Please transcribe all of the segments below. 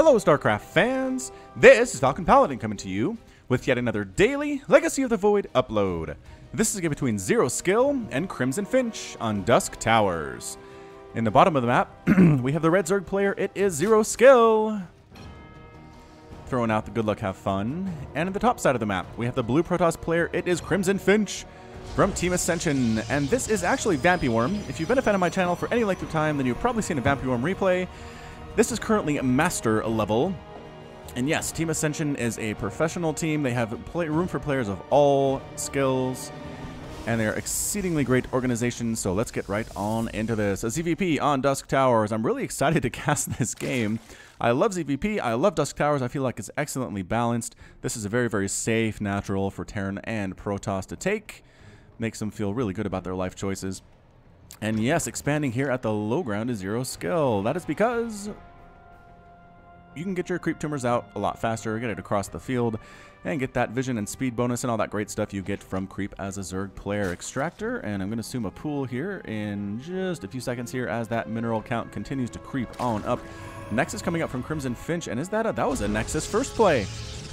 Hello StarCraft fans, this is Falcon Paladin coming to you with yet another daily Legacy of the Void upload. This is a game between zerOskill and CrimsonFinch on Dusk Towers. In the bottom of the map, we have the red Zerg player, it is zerOskill. Throwing out the good luck, have fun. And at the top side of the map, we have the blue Protoss player, it is CrimsonFinch from Team Ascension. And this is actually Vampyworm. If you've been a fan of my channel for any length of time, then you've probably seen a Vampyworm replay. This is currently master level. And yes, Team Ascension is a professional team. They have room for players of all skills. And they're exceedingly great organization, so let's get right on into this. A ZVP on Dusk Towers. I'm really excited to cast this game. I love ZVP, I love Dusk Towers, I feel like it's excellently balanced. This is a very, very safe natural for Terran and Protoss to take. Makes them feel really good about their life choices. And yes, expanding here at the low ground is zerOskill. That is because you can get your creep tumors out a lot faster, get it across the field, and get that vision and speed bonus and all that great stuff you get from creep as a Zerg player. Extractor, and I'm going to assume a pool here in just a few seconds here as that mineral count continues to creep on up. Nexus coming up from CrimsonFinch, and is that was a Nexus first play.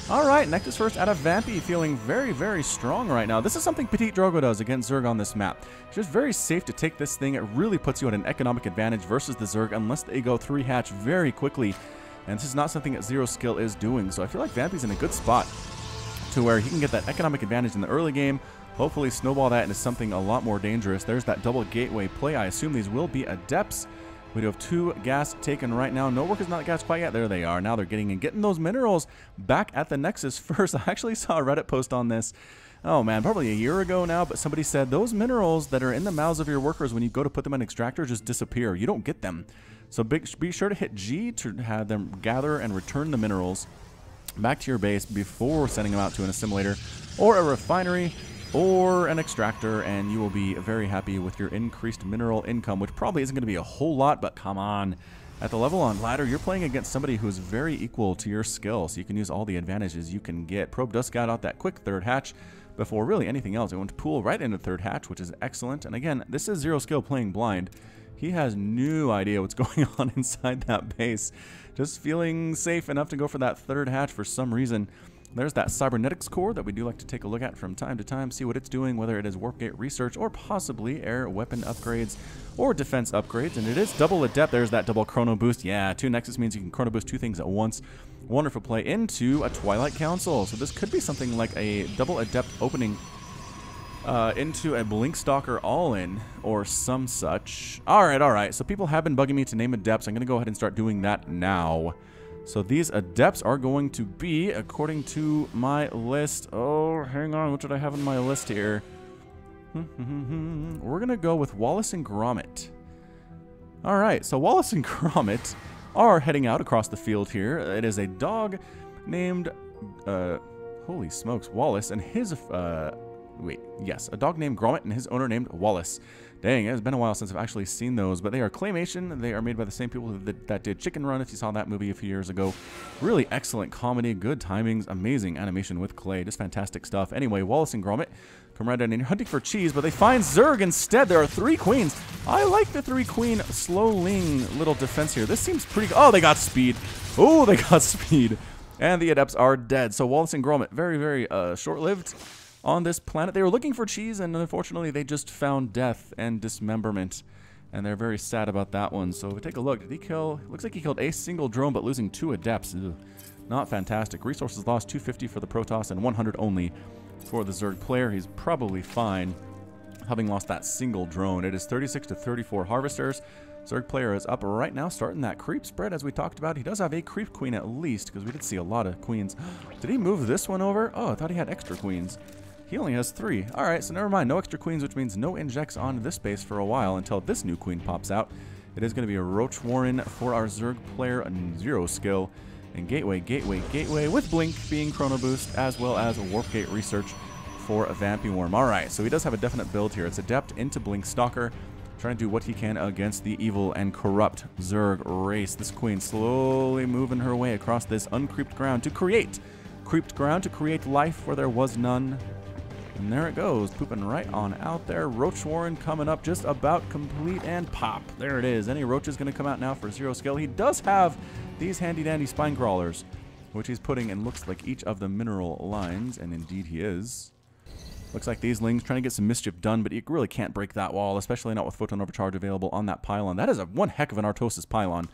Alright, Nexus first out of Vampy, feeling very, very strong right now. This is something Petit Drogo does against Zerg on this map. It's just very safe to take this thing. It really puts you at an economic advantage versus the Zerg unless they go 3-hatch very quickly. And this is not something that zerOskill is doing. So I feel like Vampy's in a good spot to where he can get that economic advantage in the early game. Hopefully snowball that into something a lot more dangerous. There's that double gateway play. I assume these will be adepts. We do have 2 gas taken right now. No work is not gas quite yet. There they are. Now they're getting those minerals back at the Nexus first. I actually saw a Reddit post on this. Oh man, probably a year ago now, but somebody said those minerals that are in the mouths of your workers when you go to put them in extractor just disappear. You don't get them. So be sure to hit G to have them gather and return the minerals back to your base before sending them out to an assimilator or a refinery or an extractor, and you will be very happy with your increased mineral income, which probably isn't going to be a whole lot, but come on. At the level on ladder, you're playing against somebody who's very equal to your skill, so you can use all the advantages you can get. Probe Dusk got out that quick 3rd hatch before really anything else. It went to pool right into 3rd hatch, which is excellent. And again, this is zerOskill playing blind. He has no idea what's going on inside that base. Just feeling safe enough to go for that 3rd hatch for some reason. There's that cybernetics core that we do like to take a look at from time to time, see what it's doing, whether it is warp gate research or possibly air weapon upgrades or defense upgrades. And it is double adept. There's that double chrono boost. Yeah, 2 Nexus means you can chrono boost 2 things at once. Wonderful play into a Twilight Council. So this could be something like a double adept opening into a Blink Stalker all-in or some such. Alright. So people have been bugging me to name adepts. I'm going to go ahead and start doing that now. So these adepts are going to be, according to my list... Oh, hang on. What did I have on my list here? We're going to go with Wallace and Gromit. Alright, so Wallace and Gromit are heading out across the field here. It is a dog named... holy smokes, Wallace and his... a dog named Gromit and his owner named Wallace. Dang, it has been a while since I've actually seen those, but they are claymation. They are made by the same people that did Chicken Run, if you saw that movie a few years ago. Really excellent comedy, good timings, amazing animation with clay, just fantastic stuff. Anyway, Wallace and Gromit come right in and hunting for cheese, but they find Zerg instead. There are 3 queens. I like the 3 queen slow-ling little defense here. This seems pretty... Oh, they got speed. Oh, they got speed. And the adepts are dead. So Wallace and Gromit, very, very short-lived on this planet. They were looking for cheese, and unfortunately they just found death and dismemberment, and they're very sad about that one. So if we take a look, did he kill... Looks like he killed a single drone, but losing 2 adepts. Ugh, not fantastic. Resources lost 250 for the Protoss and 100 only for the Zerg player. He's probably fine, having lost that single drone. It is 36 to 34 harvesters. Zerg player is up right now, starting that creep spread as we talked about. He does have a creep queen at least, because we did see a lot of queens. Did he move this one over? Oh, I thought he had extra queens. He only has 3. Alright, so never mind. No extra queens, which means no injects on this base for a while until this new queen pops out. It is going to be a Roach Warren for our Zerg player, and zerOskill. And gateway with Blink being chrono boost, as well as a warp gate research for a Vampyworm. Alright, so he does have a definite build here. It's adept into Blink Stalker, trying to do what he can against the evil and corrupt Zerg race. This queen slowly moving her way across this uncreeped ground to create creeped ground, to create life where there was none. And there it goes, pooping right on out there. Roach Warren coming up just about complete, and pop. There it is. Any roach is going to come out now for zerOskill. He does have these handy-dandy spine crawlers, which he's putting in looks like each of the mineral lines, and indeed he is. Looks like these lings trying to get some mischief done, but you really can't break that wall, especially not with Photon Overcharge available on that pylon. That is one heck of an Artosis pylon.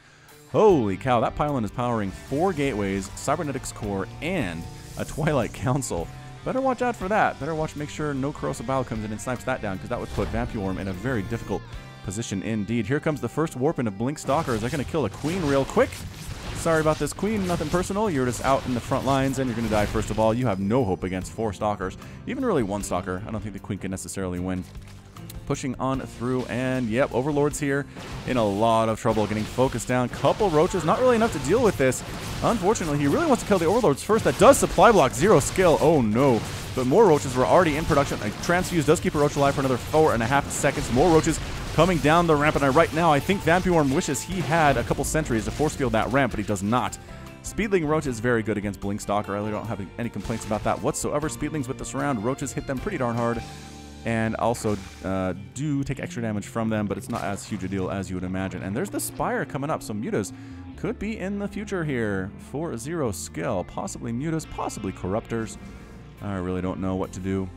Holy cow, that pylon is powering 4 gateways, cybernetics core, and a Twilight Council. Better watch out for that. Better watch, make sure no corrosive bile comes in and snipes that down, because that would put Vampyorm in a very difficult position indeed. Here comes the first warp into Blink Stalkers. They're going to kill a queen real quick. Sorry about this, queen. Nothing personal. You're just out in the front lines, and you're going to die first of all. You have no hope against 4 stalkers. Even really 1 stalker. I don't think the queen can necessarily win. Pushing on through, and yep, Overlord's here in a lot of trouble, getting focused down. Couple roaches, not really enough to deal with this. Unfortunately, he really wants to kill the Overlords first. That does supply block, zerOskill. Oh no. But more roaches were already in production. A transfuse does keep a roach alive for another 4.5 seconds. More roaches coming down the ramp, and right now I think Vampyorm wishes he had a couple sentries to force field that ramp, but he does not. Speedling Roach is very good against Blink Stalker. I really don't have any complaints about that whatsoever. Speedlings with the surround, roaches hit them pretty darn hard, and also do take extra damage from them, but it's not as huge a deal as you would imagine. And there's the Spire coming up, so Mutas could be in the future here for zerOskill. Possibly Mutas, possibly Corruptors. I really don't know what to do,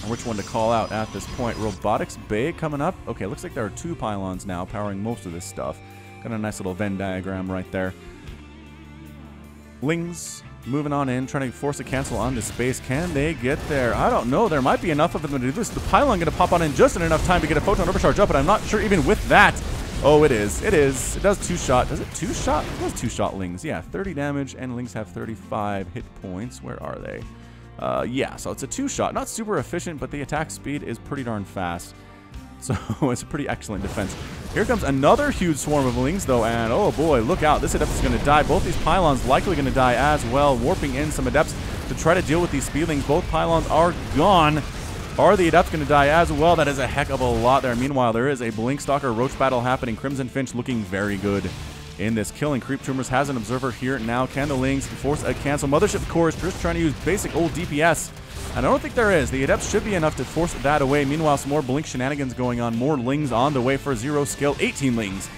or which one to call out at this point. Robotics Bay coming up. Okay, looks like there are 2 pylons now powering most of this stuff. Got a nice little Venn diagram right there. Lings moving on in, trying to force a cancel on this space. Can they get there? I don't know. There might be enough of them to do this. The pylon going to pop on in just in enough time to get a Photon Overcharge up, but I'm not sure even with that. Oh, it is. It is. It does 2-shot. Does it 2-shot? It does 2-shot Lings. Yeah, 30 damage, and Lings have 35 hit points. Where are they? Yeah, so it's a 2-shot. Not super efficient, but the attack speed is pretty darn fast. So it's a pretty excellent defense. Here comes another huge swarm of Lings, though, and oh boy, look out. This Adept is going to die. Both these pylons likely going to die as well. Warping in some Adepts to try to deal with these Speedlings. Both pylons are gone. Are the Adepts going to die as well? That is a heck of a lot there. Meanwhile, there is a Blink Stalker Roach battle happening. CrimsonFinch looking very good in this. Killing Creep Tumors has an observer here now. Can the Lings force a cancel? Mothership Core is just trying to use basic old DPS, and I don't think there is. The Adepts should be enough to force that away. Meanwhile, some more Blink shenanigans going on. More Lings on the way for zerOskill. 18 Lings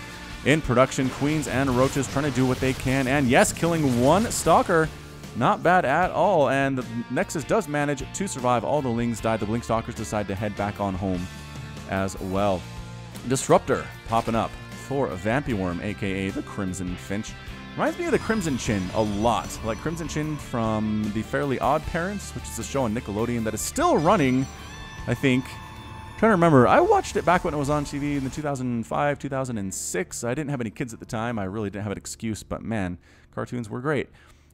in production. Queens and Roaches trying to do what they can, and yes, killing 1 Stalker. Not bad at all, and the Nexus does manage to survive. All the Lings died. The Blink Stalkers decide to head back on home as well. Disruptor popping up for Vampyorm, aka the CrimsonFinch. Reminds me of the Crimson Chin a lot. Like Crimson Chin from the Fairly Odd Parents, which is a show on Nickelodeon that is still running, I think. I'm trying to remember. I watched it back when it was on TV in the 2005, 2006. I didn't have any kids at the time. I really didn't have an excuse, but man, cartoons were great.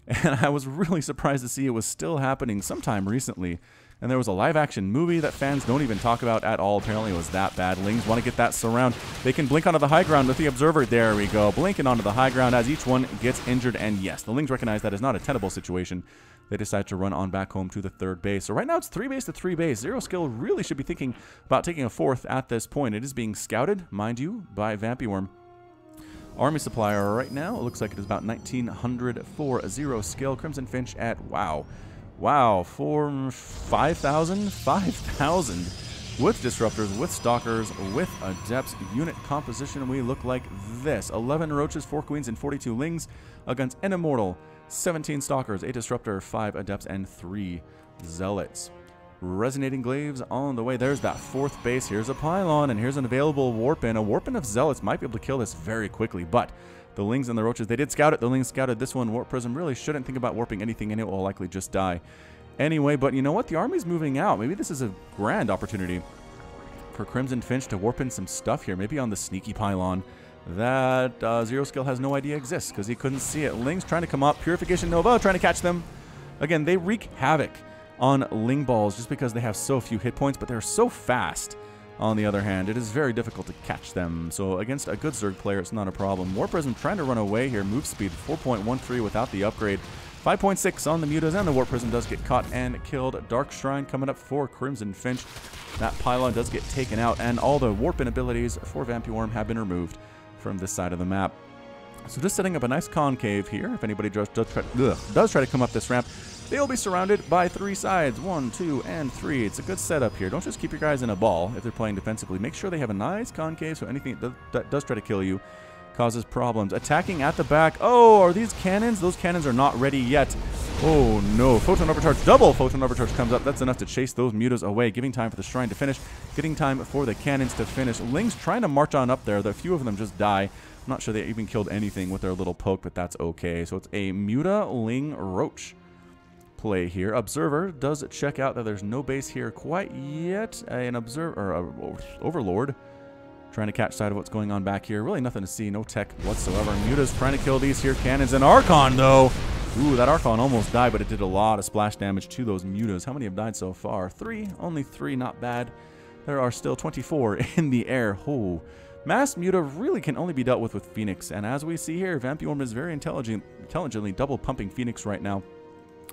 And I was really surprised to see it was still happening sometime recently. And there was a live-action movie that fans don't even talk about at all. Apparently it was that bad. Lings want to get that surround. They can blink onto the high ground with the Observer. There we go. Blinking onto the high ground as each one gets injured. And yes, the Lings recognize that is not a tenable situation. They decide to run on back home to the 3rd base. So right now it's 3 base to 3 base. zerOskill really should be thinking about taking a 4th at this point. It is being scouted, mind you, by Vampyorm. Army supplier right now, it looks like it is about 1,900 for zerOskill. CrimsonFinch at, wow, for 5,000? 5,000 with Disruptors, with Stalkers, with Adepts. Unit composition, we look like this. 11 Roaches, 4 Queens, and 42 Lings against an Immortal, 17 Stalkers, 8 Disruptor, 5 Adepts, and 3 Zealots. Resonating Glaives on the way. There's that 4th base. Here's a pylon, and here's an available Warp-In. A Warp-In of Zealots might be able to kill this very quickly, but the Lings and the Roaches, they did scout it. The Lings scouted this one. Warp Prism really shouldn't think about warping anything, and it will likely just die anyway. But you know what? The army's moving out. Maybe this is a grand opportunity for CrimsonFinch to warp in some stuff here. Maybe on the sneaky pylon that zerOskill has no idea exists because he couldn't see it. Lings trying to come up. Purification Nova trying to catch them. Again, they wreak havoc on Ling Balls just because they have so few hit points, but they're so fast. On the other hand, it is very difficult to catch them. So against a good Zerg player, it's not a problem. Warp Prism trying to run away here. Move speed 4.13 without the upgrade. 5.6 on the Mutas, and the Warp Prism does get caught and killed. Dark Shrine coming up for CrimsonFinch. That pylon does get taken out, and all the Warp-In abilities for Vampyorm have been removed from this side of the map. So just setting up a nice concave here. If anybody does try to come up this ramp, they'll be surrounded by 3 sides. 1, 2, and 3. It's a good setup here. Don't just keep your guys in a ball if they're playing defensively. Make sure they have a nice concave so anything that does try to kill you causes problems. Attacking at the back. Oh, are these cannons? Those cannons are not ready yet. Oh no, Photon Overcharge, double Photon Overcharge comes up. That's enough to chase those mutas away, giving time for the Shrine to finish, getting time for the cannons to finish. Ling's trying to march on up there. A few of them just die. I'm not sure they even killed anything with their little poke, but that's okay. So it's a Muta Ling Roach play here. Observer does check out that there's no base here quite yet. An observer, or Overlord, trying to catch sight of what's going on back here. Really nothing to see, no tech whatsoever. Muta's trying to kill these here cannons. And Archon, though. Ooh, that Archon almost died, but it did a lot of splash damage to those mutas. How many have died so far? 3. Only 3, not bad. There are still 24 in the air. Oh. Mass Muta really can only be dealt with Phoenix. And as we see here, Vampiorm is very intelligently double pumping Phoenix right now.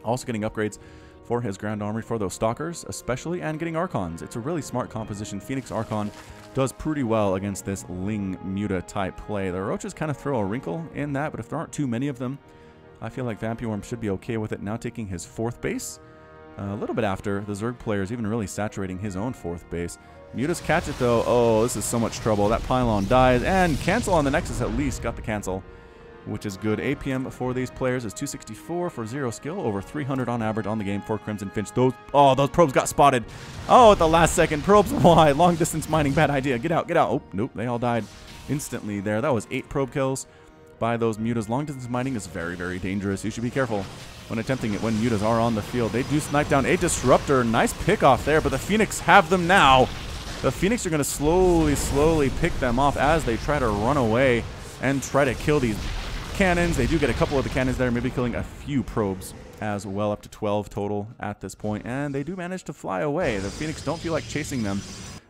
Also getting upgrades for his ground armory for those stalkers, especially, and getting Archons. It's a really smart composition. Phoenix Archon does pretty well against this Ling Muta type play. The Roaches kind of throw a wrinkle in that, but if there aren't too many of them, I feel like Vampiorm should be okay with it. Now taking his 4th base. A little bit after the Zerg players even really saturating his own 4th base. Mutas catch it though. Oh, this is so much trouble. That pylon dies. And cancel on the Nexus at least. Got the cancel, which is good. APM for these players is 264 for zerOskill. Over 300 on average on the game for CrimsonFinch. Those probes got spotted. Oh, at the last second. Probes, why? Long distance mining, bad idea. Get out, get out. Oh, nope. They all died instantly there. That was 8 probe kills by those mutas. Long distance mining is very, very dangerous. You should be careful when attempting it when mutas are on the field. They do snipe down a disruptor. Nice pick off there, but the Phoenix have them now. The Phoenix are going to slowly pick them off as they try to run away and try to kill these cannons. They do get a couple of the cannons there, maybe killing a few probes as well, up to 12 total at this point, and they do manage to fly away. The Phoenix don't feel like chasing them.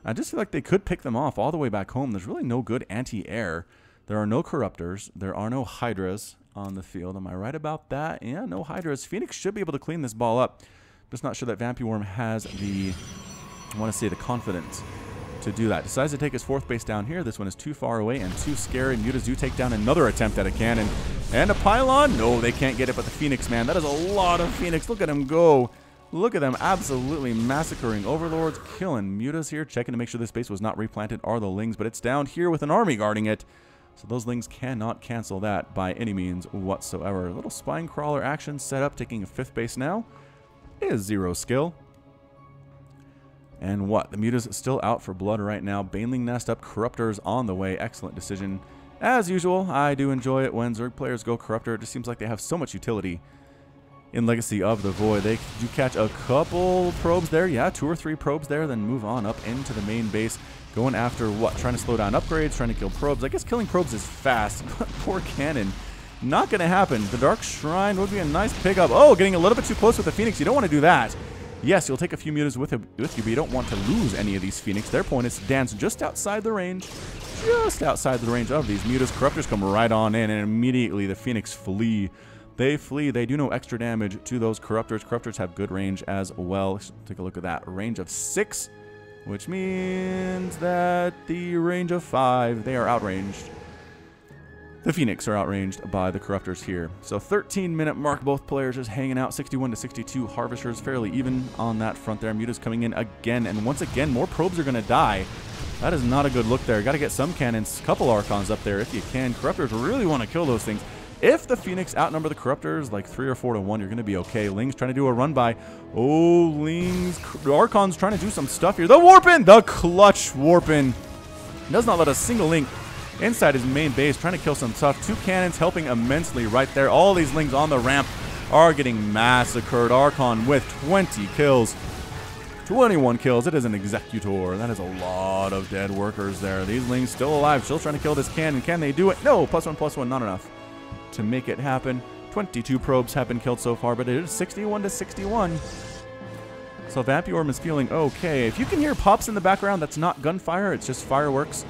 I just feel like they could pick them off all the way back home. There's really no good anti-air. There are no Corruptors. There are no Hydras on the field. Am I right about that? Yeah, no Hydras. Phoenix should be able to clean this ball up. Just not sure that Vampiorm has the, I want to say, the confidence to do that. Decides to take his 4th base down here. This one is too far away and too scary. Mutas do take down another attempt at a cannon. And a pylon. No, they can't get it, but the Phoenix, man, that is a lot of Phoenix. Look at him go. Look at them absolutely massacring Overlords, killing Mutas here. Checking to make sure this base was not replanted are the Lings, but it's down here with an army guarding it. So those Lings cannot cancel that by any means whatsoever. A little spine crawler action set up, taking a 5th base now. Is zerOskill. And what? The Muta's still out for blood right now. Baneling Nest up, Corruptors on the way. Excellent decision. As usual, I do enjoy it when Zerg players go Corruptor. It just seems like they have so much utility in Legacy of the Void. They do catch a couple probes there. Yeah, 2 or 3 probes there, then move on up into the main base. Going after what? Trying to slow down upgrades, trying to kill probes. I guess killing probes is fast, but poor cannon. Not going to happen. The Dark Shrine would be a nice pickup. Oh, getting a little bit too close with the Phoenix. You don't want to do that. Yes, you'll take a few mutas with you, but you don't want to lose any of these Phoenix. Their point is to dance just outside the range. Just outside the range of these mutas. Corruptors come right on in, and immediately the Phoenix flee. They flee. They do no extra damage to those Corruptors. Corruptors have good range as well. Let's take a look at that. Range of 6. Which means that the range of 5, they are outranged. The Phoenix are outranged by the Corruptors here. So 13-minute mark, both players just hanging out. 61 to 62, Harvesters fairly even on that front there. Muta's coming in again, and once again, more probes are going to die. That is not a good look there. Got to get some cannons, couple Archons up there if you can. Corruptors really want to kill those things. If the Phoenix outnumber the Corruptors like 3 or 4 to 1, you're going to be okay. Ling's trying to do a run by. Oh, Ling's Archon's trying to do some stuff here. The Warpin! The clutch Warpin. Does not let a single Link inside his main base, trying to kill some stuff. 2 cannons helping immensely right there. All these Lings on the ramp are getting massacred. Archon with 20 kills. 21 kills. It is an Executor. That is a lot of dead workers there. These Lings still alive. Still trying to kill this cannon. Can they do it? No. +1/+1. Not enough to make it happen. 22 probes have been killed so far, but it is 61 to 61. So Vampiorm is feeling okay. If you can hear pops in the background, that's not gunfire. It's just fireworks.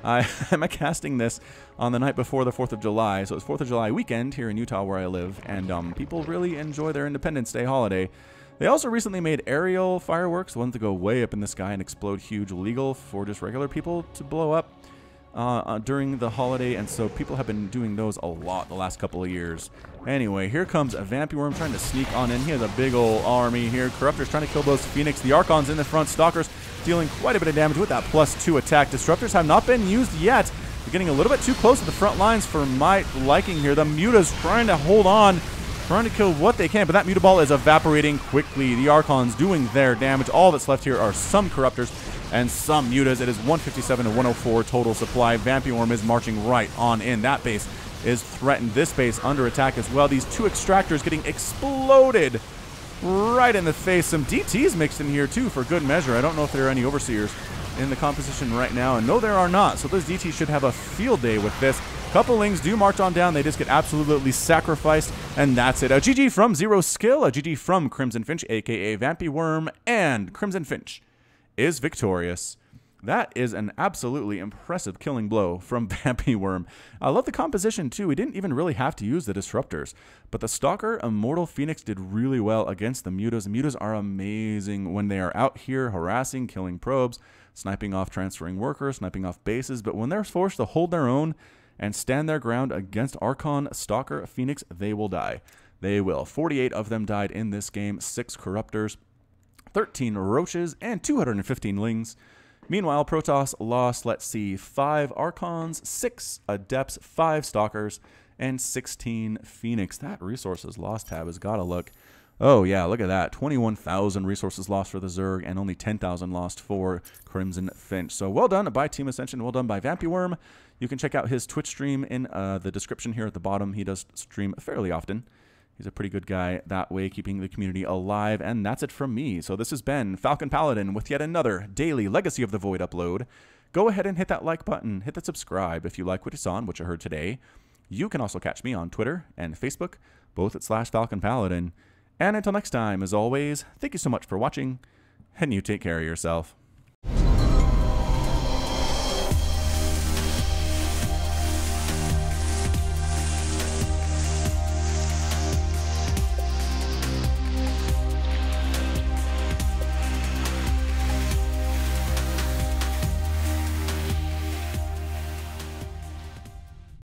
I'm casting this on the night before the 4th of July. So it's 4th of July weekend here in Utah where I live. And people really enjoy their Independence Day holiday. They also recently made aerial fireworks, ones that go way up in the sky and explode huge, legal for just regular people to blow up. during the holiday, and so people have been doing those a lot the last couple of years. Anyway, here comes a Vampy trying to sneak on in. He has a big old army here. Corruptor's trying to kill those Phoenix. The Archon's in the front. Stalker's dealing quite a bit of damage with that +2 attack. Disruptors have not been used yet. They're getting a little bit too close to the front lines for my liking here. The Muta's trying to hold on, trying to kill what they can, but that Mutaball is evaporating quickly. The Archon's doing their damage. All that's left here are some Corruptors and some Mutas. It is 157 to 104 total supply. Vampy is marching right on in. That base is threatened. This base under attack as well. These 2 extractors getting exploded right in the face. Some DTs mixed in here too for good measure. I don't know if there are any Overseers in the composition right now, and no, there are not. So those DTs should have a field day with this. Couplings do march on down. They just get absolutely sacrificed, and that's it. A GG from zerOskill, a GG from CrimsonFinch, aka Vampy, and CrimsonFinch is victorious. That is an absolutely impressive killing blow from Vampy. I love the composition too. We didn't even really have to use the Disruptors, but the Stalker Immortal Phoenix did really well against the Mutas. The Mutas are amazing when they are out here harassing, killing probes, sniping off transferring workers, sniping off bases, but when they're forced to hold their own and stand their ground against Archon, Stalker, Phoenix, they will die. They will. 48 of them died in this game, 6 Corruptors, 13 Roaches, and 215 Lings. Meanwhile, Protoss lost, let's see, 5 Archons, 6 Adepts, 5 Stalkers, and 16 Phoenix. That resources lost tab has got to look. Oh, yeah, look at that. 21,000 resources lost for the Zerg and only 10,000 lost for CrimsonFinch. So well done by Team Ascension. Well done by Vampy. You can check out his Twitch stream in the description here at the bottom. He does stream fairly often. He's a pretty good guy that way, keeping the community alive. And that's it from me. So this has been Falcon Paladin with yet another daily Legacy of the Void upload. Go ahead and hit that like button. Hit that subscribe if you like what you saw and what you heard today. You can also catch me on Twitter and Facebook, both at /Falcon Paladin. And until next time, as always, thank you so much for watching, and you take care of yourself.